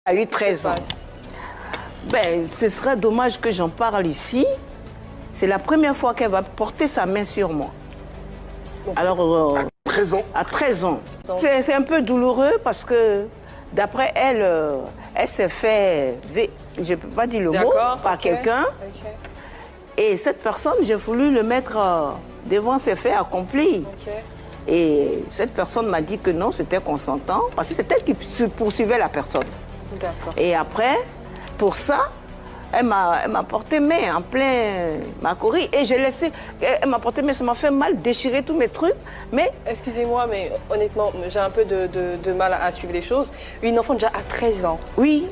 a eu 13 ans. Ben, ce serait dommage que j'en parle ici. C'est la première fois qu'elle va porter sa main sur moi. Alors, à 13 ans? À 13 ans. C'est un peu douloureux parce que, d'après elle, elle s'est fait, je ne peux pas dire le mot, par quelqu'un. Et cette personne, j'ai voulu le mettre devant ses faits accomplis. Et cette personne m'a dit que non, c'était consentant, parce que c'est elle qui poursuivait la personne. Et après, pour ça, elle m'a porté main en plein ma courrie et j'ai laissé. Elle m'a porté main, ça m'a fait mal, déchirer tous mes trucs. Mais. Excusez-moi, mais honnêtement, j'ai un peu de mal à suivre les choses. Une enfant déjà à 13 ans. Oui.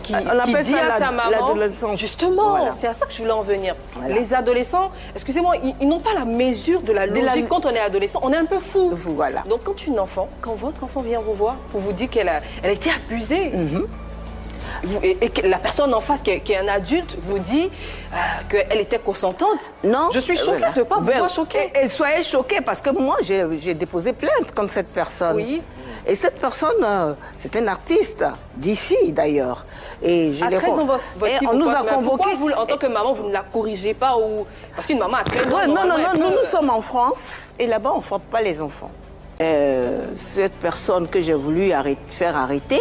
Qui dit à sa maman, justement, voilà. C'est à ça que je voulais en venir. Voilà. Les adolescents, excusez-moi, ils n'ont pas la mesure de la logique. Quand on est adolescent, on est un peu fou. Voilà. Donc quand votre enfant vient vous voir, pour vous dire qu'elle a été abusée, et que la personne en face, qui est un adulte, vous dit qu'elle était consentante. Non. Je suis choquée de ne pas vous voir choquée. Et soyez choqués parce que moi, j'ai déposé plainte contre cette personne. Oui. Et cette personne, c'est un artiste, d'ici d'ailleurs. Et je à 13 ans, on nous a convoqués. Pourquoi vous, en tant que maman, vous ne la corrigez pas ou... Parce qu'une maman à 13 ans... Non, nous sommes en France et là-bas, on ne frappe pas les enfants. Cette personne que j'ai voulu faire arrêter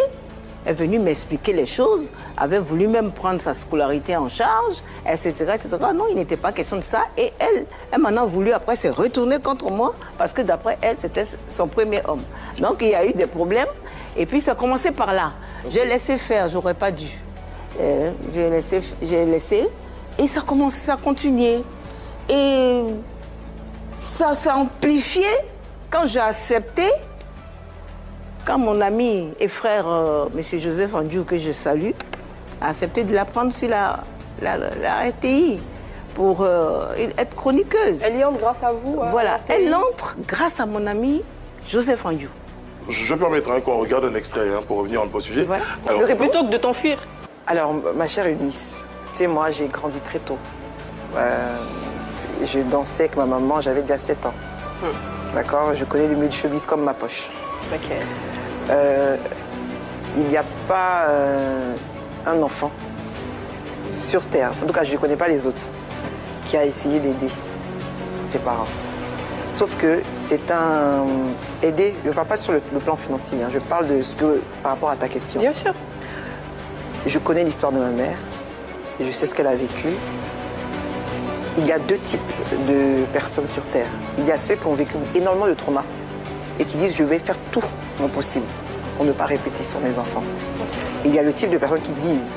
est venue m'expliquer les choses, avait voulu même prendre sa scolarité en charge, etc., etc. Non, il n'était pas question de ça. Et elle m'en a voulu, après, s'est retournée contre moi, parce que d'après elle, c'était son premier homme. Donc, il y a eu des problèmes. Et puis, ça a commencé par là. J'ai laissé faire, j'aurais pas dû. J'ai laissé. Et ça a commencé à continuer. Et ça s'est amplifié quand j'ai accepté. Quand mon ami et frère, M. Joseph Andiou, que je salue, a accepté de la prendre sur la RTI pour être chroniqueuse. Elle y entre grâce à vous? Voilà, elle entre grâce à mon ami Joseph Andiou. Je peux permettre qu'on regarde un extrait pour revenir un peu au sujet. Voilà. Alors, plutôt que de t'enfuir. Alors, ma chère Eunice, tu sais, moi, j'ai grandi très tôt. Je dansais avec ma maman, j'avais déjà 7 ans. D'accord? Je connais le milieu du showbiz comme ma poche. Ok. Il n'y a pas un enfant sur Terre, en tout cas je ne connais pas les autres, qui a essayé d'aider ses parents. Sauf que c'est un... Aider, je ne parle pas sur le plan financier, je parle de ce que par rapport à ta question. Bien sûr. Je connais l'histoire de ma mère, je sais ce qu'elle a vécu. Il y a 2 types de personnes sur Terre. Il y a ceux qui ont vécu énormément de traumas et qui disent je vais faire tout mon possible pour ne pas répéter sur mes enfants. Et il y a le type de personnes qui disent,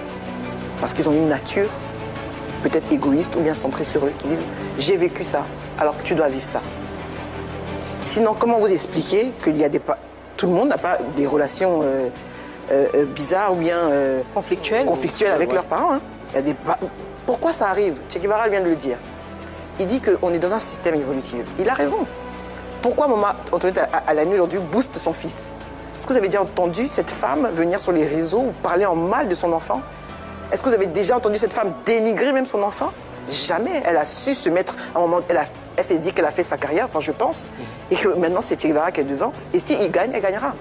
parce qu'ils ont une nature peut-être égoïste ou bien centrée sur eux, qui disent j'ai vécu ça, alors tu dois vivre ça. Sinon, comment vous expliquer qu'il y a des... Tout le monde n'a pas des relations bizarres ou bien conflictuelles avec leurs parents. Il y a des... Pourquoi ça arrive? Che Guevara vient de le dire. Il dit qu'on est dans un système évolutif. Il a raison. Pourquoi maman, à la nuit aujourd'hui, booste son fils? Est-ce que vous avez déjà entendu cette femme venir sur les réseaux ou parler en mal de son enfant? Est-ce que vous avez déjà entendu cette femme dénigrer même son enfant? Jamais. Elle a su se mettre... À un moment, elle s'est dit qu'elle a fait sa carrière, enfin je pense, et que maintenant c'est Che Guevara qui est devant. Et s'il gagne, elle gagnera.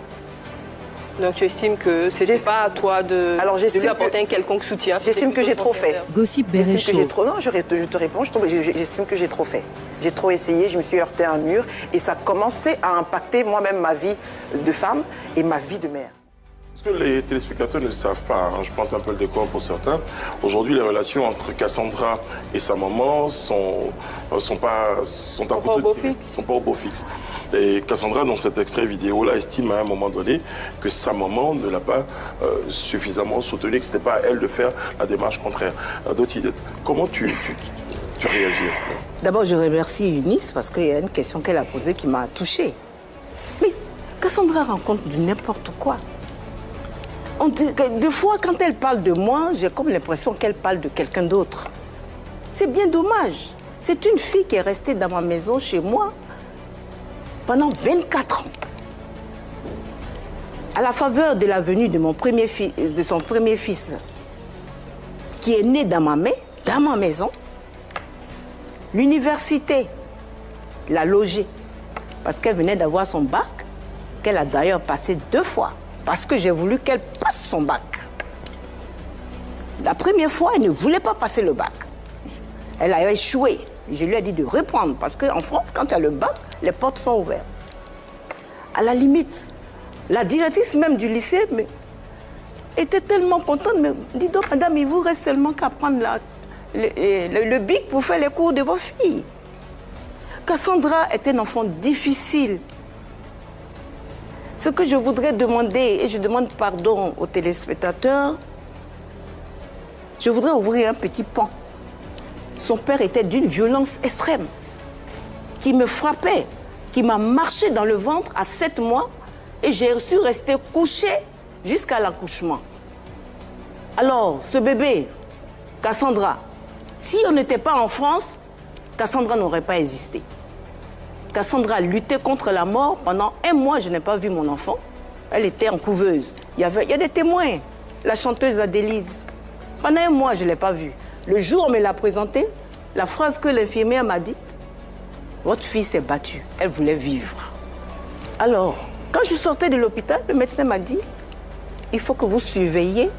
Donc tu estimes que ce n'est pas à toi de lui apporter un quelconque soutien? J'estime que j'ai trop fait. Gossip Béréchaud. Non, je te réponds, j'estime que j'ai trop fait. J'ai trop essayé, je me suis heurté à un mur et ça a commencé à impacter moi-même ma vie de femme et ma vie de mère. Ce que les téléspectateurs ne le savent pas, je plante un peu le décor pour certains. Aujourd'hui, les relations entre Cassandra et sa maman sont pas au beau fixe. Et Cassandra, dans cet extrait vidéo-là, estime à un moment donné que sa maman ne l'a pas suffisamment soutenue, que ce n'était pas à elle de faire la démarche contraire. Comment tu réagis à cela? D'abord, je remercie Eunice parce qu'il y a une question qu'elle a posée qui m'a touchée. Mais Cassandra rencontre du n'importe quoi. Des fois, quand elle parle de moi, j'ai comme l'impression qu'elle parle de quelqu'un d'autre. C'est bien dommage. C'est une fille qui est restée dans ma maison, chez moi, pendant 24 ans. À la faveur de la venue de son premier fils, qui est né dans ma maison, l'université l'a logée parce qu'elle venait d'avoir son bac, qu'elle a d'ailleurs passé 2 fois. Parce que j'ai voulu qu'elle passe son bac. La première fois, elle ne voulait pas passer le bac. Elle a échoué. Je lui ai dit de reprendre, parce qu'en France, quand tu as le bac, les portes sont ouvertes. À la limite, la directrice même du lycée était tellement contente, mais dis donc, madame, il vous reste seulement qu'à prendre le bic pour faire les cours de vos filles. Cassandra est un enfant difficile. Ce que je voudrais demander, et je demande pardon aux téléspectateurs, je voudrais ouvrir un petit pan. Son père était d'une violence extrême, qui me frappait, qui m'a marché dans le ventre à 7 mois, et j'ai su rester couchée jusqu'à l'accouchement. Alors, ce bébé, Cassandra, si on n'était pas en France, Cassandra n'aurait pas existé. Cassandra luttait contre la mort. Pendant 1 mois, je n'ai pas vu mon enfant. Elle était en couveuse. Il y a des témoins. La chanteuse Adélise. Pendant 1 mois, je ne l'ai pas vue. Le jour où on me l'a présentée, la phrase que l'infirmière m'a dite, votre fille s'est battue. Elle voulait vivre. Alors, quand je sortais de l'hôpital, le médecin m'a dit, il faut que vous surveilliez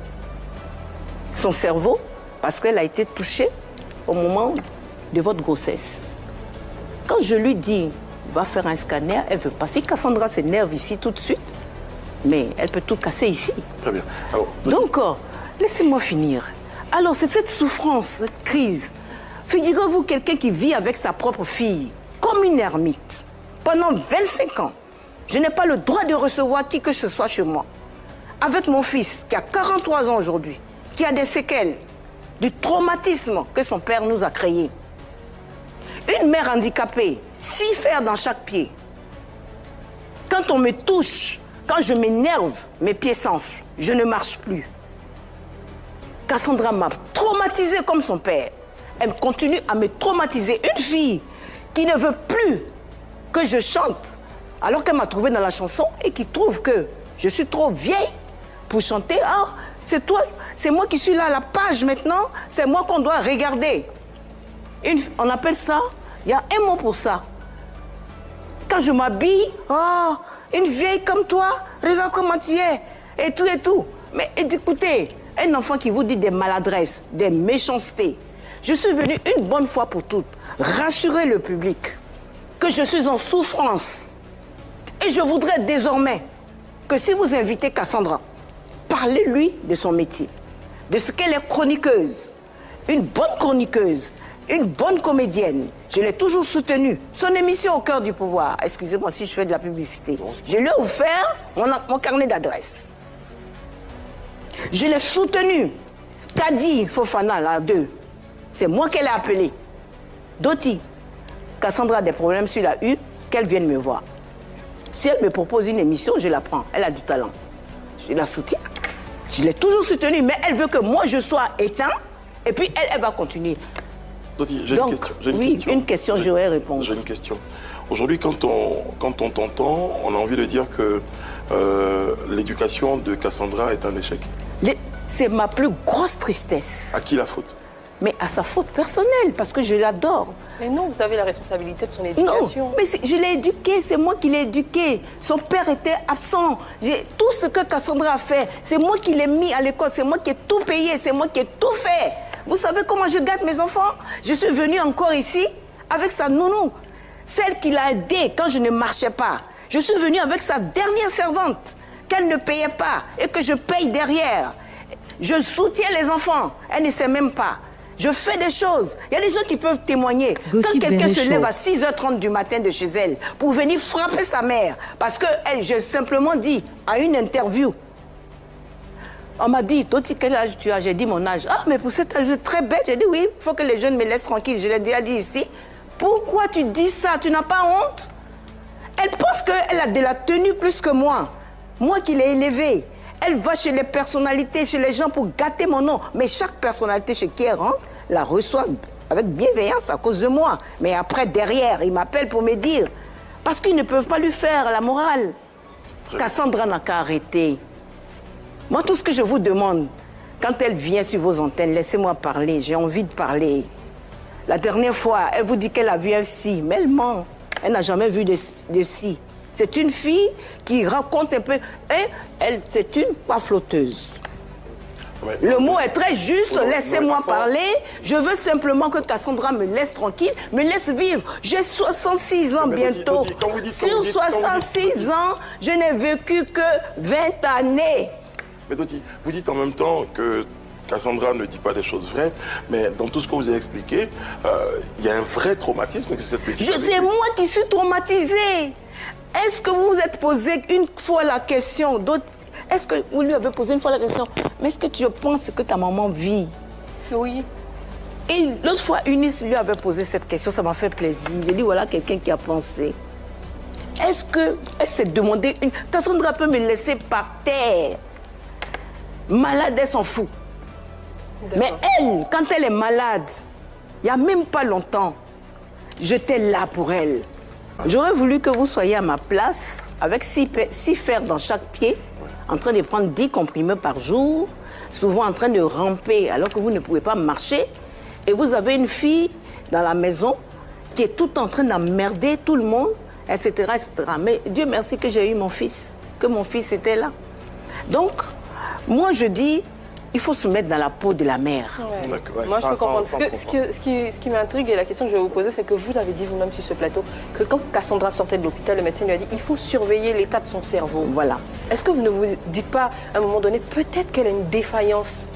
son cerveau parce qu'elle a été touchée au moment de votre grossesse. Quand je lui dis, va faire un scanner, elle veut pas. Si Cassandra s'énerve ici tout de suite, mais elle peut tout casser ici. Très bien. Alors, donc, laissez-moi finir. Alors, c'est cette souffrance, cette crise. Figurez-vous quelqu'un qui vit avec sa propre fille, comme une ermite, pendant 25 ans. Je n'ai pas le droit de recevoir qui que ce soit chez moi. Avec mon fils, qui a 43 ans aujourd'hui, qui a des séquelles, du traumatisme que son père nous a créé. Une mère handicapée, 6 fers dans chaque pied. Quand on me touche, quand je m'énerve, mes pieds s'enflent, je ne marche plus. Cassandra m'a traumatisée comme son père. Elle continue à me traumatiser. Une fille qui ne veut plus que je chante, alors qu'elle m'a trouvée dans la chanson et qui trouve que je suis trop vieille pour chanter. Ah, c'est toi, c'est moi qui suis là à la page maintenant, c'est moi qu'on doit regarder. On appelle ça, il y a un mot pour ça. Quand je m'habille, oh, une vieille comme toi, regarde comment tu es, et tout et tout. Mais écoutez, un enfant qui vous dit des maladresses, des méchancetés. Je suis venue une bonne fois pour toutes rassurer le public que je suis en souffrance. Et je voudrais désormais que si vous invitez Cassandra, parlez-lui de son métier, de ce qu'elle est chroniqueuse, une bonne chroniqueuse, une bonne comédienne. Je l'ai toujours soutenue. Son émission Au cœur du pouvoir, excusez-moi si je fais de la publicité, je lui ai offert mon carnet d'adresse. Je l'ai soutenue. Kadi Fofana, là, 2, c'est moi qu'elle a appelé. Doti, Cassandra a des problèmes sur la une, qu'elle vienne me voir. Si elle me propose une émission, je la prends. Elle a du talent. Je la soutiens. Je l'ai toujours soutenue, mais elle veut que moi je sois éteint, et puis elle va continuer. Doti, j'ai une question. Oui, une question, je vais répondre. J'ai une question. Aujourd'hui, quand on t'entend, on a envie de dire que l'éducation de Cassandra est un échec. C'est ma plus grosse tristesse. À qui la faute? Mais à sa faute personnelle, parce que je l'adore. Mais non, vous avez la responsabilité de son éducation. Non, mais je l'ai éduqué, c'est moi qui l'ai éduqué. Son père était absent. Tout ce que Cassandra a fait, c'est moi qui l'ai mis à l'école, c'est moi qui ai tout payé, c'est moi qui ai tout fait. Vous savez comment je gâte mes enfants? Je suis venue encore ici avec sa nounou, celle qui l'a aidée quand je ne marchais pas. Je suis venue avec sa dernière servante, qu'elle ne payait pas et que je paye derrière. Je soutiens les enfants, elle ne sait même pas. Je fais des choses. Il y a des gens qui peuvent témoigner. Quand quelqu'un se lève à 6h30 du matin de chez elle pour venir frapper sa mère, parce que j'ai simplement dit à une interview, on m'a dit, Doti, quel âge tu as? J'ai dit mon âge. Ah, mais pour cet âge, très belle. J'ai dit oui, il faut que les jeunes me laissent tranquille. Je l'ai déjà dit ici. Pourquoi tu dis ça? Tu n'as pas honte? Elle pense qu'elle a de la tenue plus que moi. Moi qui l'ai élevée. Elle va chez les personnalités, chez les gens pour gâter mon nom. Mais chaque personnalité chez qui elle rentre, la reçoit avec bienveillance à cause de moi. Mais après, derrière, ils m'appellent pour me dire. Parce qu'ils ne peuvent pas lui faire la morale. Cassandra n'a qu'à arrêter. Moi, tout ce que je vous demande, quand elle vient sur vos antennes, laissez-moi parler, j'ai envie de parler. La dernière fois, elle vous dit qu'elle a vu un psy, mais elle ment. Elle n'a jamais vu de psy. C'est une fille qui raconte un peu. Et c'est une pas flotteuse. Ouais. Le mot est très juste, Ouais, laissez-moi ouais, parler. Je veux simplement que Cassandra me laisse tranquille, me laisse vivre. J'ai 66 ans Mais bientôt. Doti, quand vous dites- Sur 66 ans, je n'ai vécu que 20 années. Mais Doti, vous dites en même temps que Cassandra ne dit pas des choses vraies, mais dans tout ce que vous avez expliqué, il y a un vrai traumatisme que cette petite... C'est moi qui suis traumatisée. Est-ce que vous vous êtes posé une fois la question, est-ce que vous lui avez posé une fois la question, mais est-ce que tu penses que ta maman vit? Oui. Et l'autre fois, Eunice lui avait posé cette question, ça m'a fait plaisir. J'ai dit, voilà quelqu'un qui a pensé. Est-ce qu'elle s'est demandé, Cassandra peut me laisser par terre. Malade, elle s'en fout. Mais elle, quand elle est malade, il n'y a même pas longtemps, j'étais là pour elle. J'aurais voulu que vous soyez à ma place, avec 6 fers dans chaque pied, en train de prendre 10 comprimés par jour, souvent en train de ramper alors que vous ne pouvez pas marcher. Et vous avez une fille dans la maison qui est tout en train d'emmerder tout le monde, etc., etc. Mais Dieu merci que j'ai eu mon fils, que mon fils était là. Donc, moi je dis, il faut se mettre dans la peau de la mère. Ouais. D'accord. Moi, je peux comprendre. Ce qui m'intrigue et la question que je vais vous poser, c'est que vous avez dit vous-même sur ce plateau que quand Cassandra sortait de l'hôpital, le médecin lui a dit il faut surveiller l'état de son cerveau. Voilà. Est-ce que vous ne vous dites pas, à un moment donné, peut-être qu'elle a une défaillance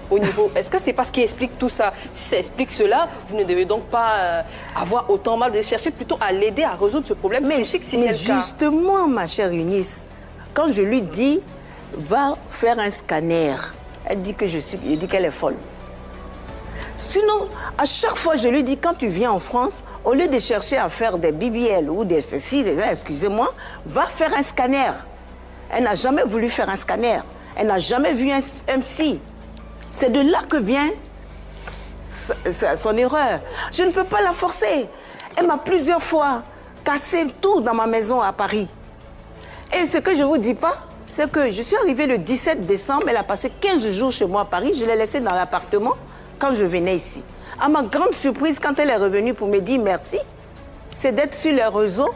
au niveau... Est-ce que c'est pas ce qui explique tout ça? Si ça explique cela, vous ne devez donc pas avoir autant mal de chercher plutôt à l'aider à résoudre ce problème psychique si c'est le cas. Justement, ma chère Eunice, quand je lui dis va faire un scanner, elle dit que je dis qu'elle est folle. Sinon, à chaque fois, je lui dis, quand tu viens en France, au lieu de chercher à faire des BBL ou des ceci, excusez-moi, va faire un scanner. Elle n'a jamais voulu faire un scanner. Elle n'a jamais vu un psy. C'est de là que vient son erreur. Je ne peux pas la forcer. Elle m'a plusieurs fois cassé tout dans ma maison à Paris. Et ce que je ne vous dis pas, c'est que je suis arrivée le 17 décembre, elle a passé 15 jours chez moi à Paris, je l'ai laissée dans l'appartement quand je venais ici. À ma grande surprise, quand elle est revenue pour me dire merci, c'est d'être sur les réseaux,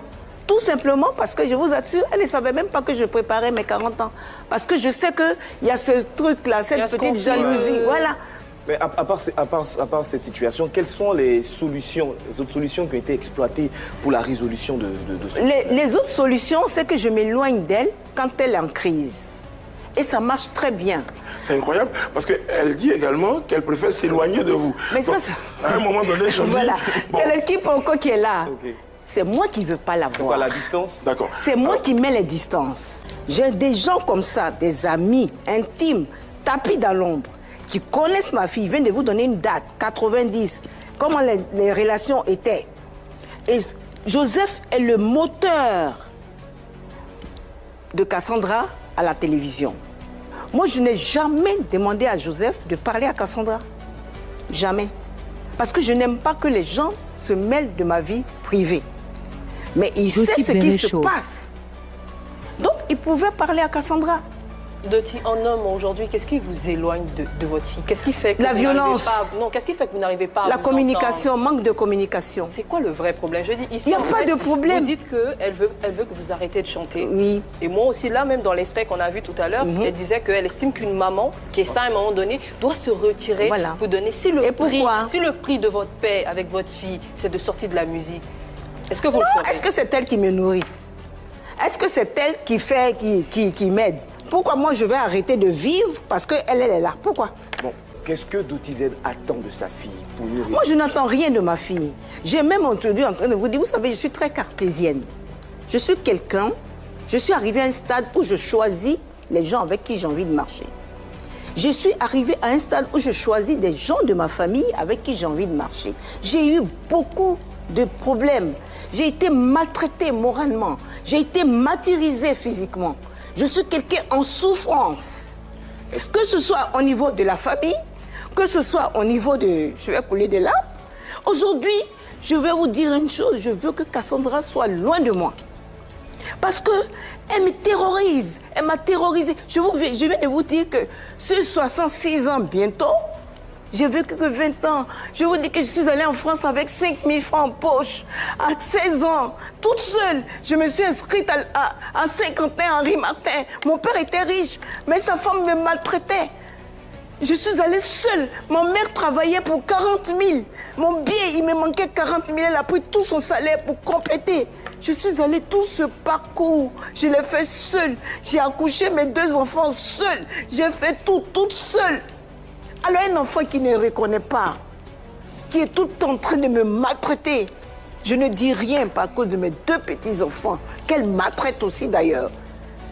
tout simplement parce que je vous assure, elle ne savait même pas que je préparais mes 40 ans. Parce que je sais qu'il y a ce truc-là, cette petite jalousie, voilà. Mais à part cette situation, quelles sont les autres solutions qui ont été exploitées pour la résolution de ce problème? Les autres solutions, c'est que je m'éloigne d'elle quand elle est en crise. Et ça marche très bien. C'est incroyable, parce qu'elle dit également qu'elle préfère s'éloigner de vous. Mais donc, à un moment donné, je me dis... Voilà, bon, c'est l'équipe encore qui est là. Ok. C'est moi qui ne veux pas la C'est voir. pas la distance? D'accord. C'est moi qui mets les distances. J'ai des gens comme ça, des amis intimes, tapis dans l'ombre, qui connaissent ma fille. Ils viennent de vous donner une date, 90, comment les relations étaient. Et Joseph est le moteur de Cassandra à la télévision. Moi, je n'ai jamais demandé à Joseph de parler à Cassandra. Jamais. Parce que je n'aime pas que les gens se mêlent de ma vie privée. Mais il sait ce qui se passe. Donc, il pouvait parler à Cassandra. Doti, en homme aujourd'hui, qu'est-ce qui vous éloigne de votre fille? Qu'est-ce qui fait que La vous violence. Non, qu'est-ce qui fait que vous n'arrivez pas à La vous communication, entendre? manque de communication. C'est quoi le vrai problème? Je dis ici, Il y a en pas fait, de problème. Vous dites qu'elle veut que vous arrêtez de chanter. Oui. Et moi aussi, là, même dans l'extrait qu'on a vu tout à l'heure, elle disait qu'elle estime qu'une maman qui est ça à un moment donné doit se retirer Voilà. pour donner. Si le prix de votre paix avec votre fille, c'est de sortir de la musique, est-ce que vous le ferez? Est-ce que c'est elle qui me nourrit? Est-ce que c'est elle qui m'aide? Pourquoi moi je vais arrêter de vivre parce qu'elle est là? Pourquoi? Bon, qu'est-ce que Doti Z attend de sa fille pour nourrir? Moi je n'attends rien de ma fille. J'ai même entendu en train de vous dire, vous savez, je suis très cartésienne. Je suis quelqu'un, je suis arrivée à un stade où je choisis les gens avec qui j'ai envie de marcher. Je suis arrivée à un stade où je choisis des gens de ma famille avec qui j'ai envie de marcher. J'ai eu beaucoup de problèmes. J'ai été maltraitée moralement. J'ai été martyrisée physiquement. Je suis quelqu'un en souffrance. Que ce soit au niveau de la famille, que ce soit au niveau de... Je vais couler de là. Aujourd'hui, je vais vous dire une chose. Je veux que Cassandra soit loin de moi. Parce qu'elle me terrorise. Elle m'a terrorisée. Je viens de vous dire que sur 66 ans bientôt, j'ai vécu que 20 ans. Je vous dis que je suis allée en France avec 5 000 francs en poche. À 16 ans, toute seule. Je me suis inscrite à Saint-Quentin, Henri Martin. Mon père était riche, mais sa femme me maltraitait. Je suis allée seule. Ma mère travaillait pour 40 000. Mon billet, il me manquait 40 000. Elle a pris tout son salaire pour compléter. Je suis allée tout ce parcours. Je l'ai fait seule. J'ai accouché mes 2 enfants seule. J'ai fait tout, toute seule. Alors un enfant qui ne reconnaît pas, qui est tout en train de me maltraiter, je ne dis rien par cause de mes 2 petits-enfants, qu'elle maltraite aussi d'ailleurs.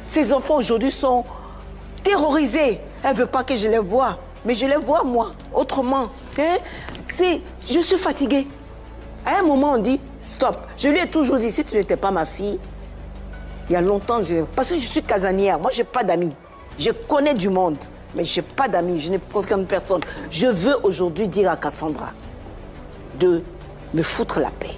Ces enfants aujourd'hui sont terrorisés. Elle ne veut pas que je les voie, mais je les vois moi, autrement. Hein? Je suis fatiguée. À un moment, on dit stop. Je lui ai toujours dit, si tu n'étais pas ma fille, il y a longtemps, parce que je suis casanière, moi je n'ai pas d'amis. Je connais du monde, mais je n'ai pas d'amis, je n'ai aucune personne. Je veux aujourd'hui dire à Cassandra de me foutre la paix.